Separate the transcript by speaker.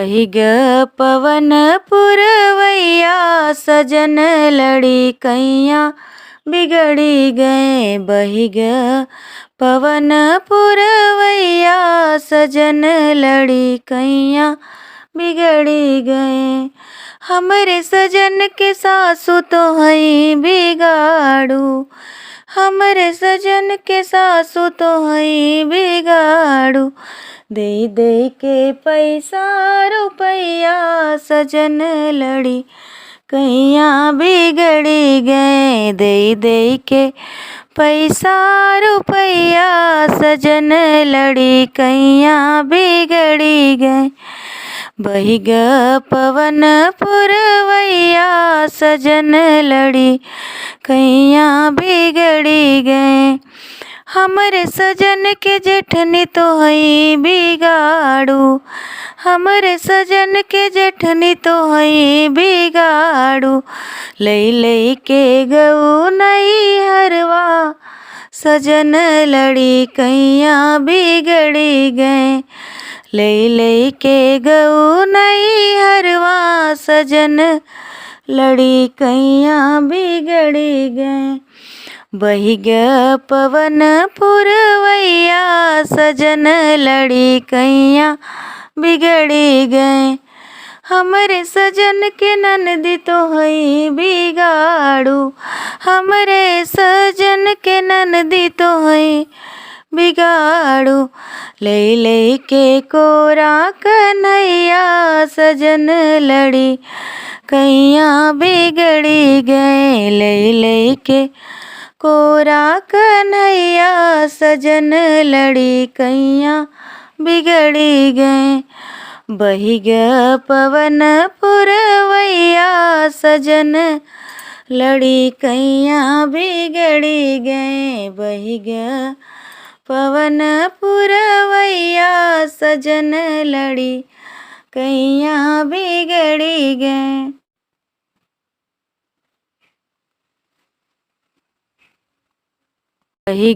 Speaker 1: बही ग पवन पुरवैया सजन लड़ी कैया बिगड़ी गए। बही ग पवन पुरवैया सजन लड़ी कैया बिगड़ी गए। हमरे सजन के सासु तो हई बिगाड़ू, हमरे सजन के सासु तो हई बिगाड़ू। दे दे के पैसा रुपैया सजन लड़ी कैया बिगड़ी गए। दे दे के पैसा रुपैया सजन लड़ी कैया बिगड़ी गए। बही ग पवन पुरवैया सजन लड़ी कैया बिगड़ी गए। हमरे सजन के जेठनी तो हई बिगाड़ू, हमरे सजन के जेठनी तो हई बिगाड़ू। लई लई के गऊ नई हरवा सजन लड़ी कैया बिगड़ी गए। लई लई के गऊ नई हरवा सजन लड़ी कैया बिगड़ी गए। बही ग पवन पुरवैया सजन लड़ी कैया बिगड़ी गए। हमरे सजन के ननदी तो हई बिगाड़ू, हमरे सजन के ननदी तो हई बिगाड़ू। लई लई के कोरा कन्हैया सजन लड़ी कैया बिगड़ी गए। लई लई के कोरा कन्हैया सजन लड़ी कैया बिगड़ी गए। बही ग पवन पुरवैया सजन लड़ी कैया बिगड़ी गए। बही ग पवन पुरवैया सजन लड़ी कैया बिगड़ी गए। बही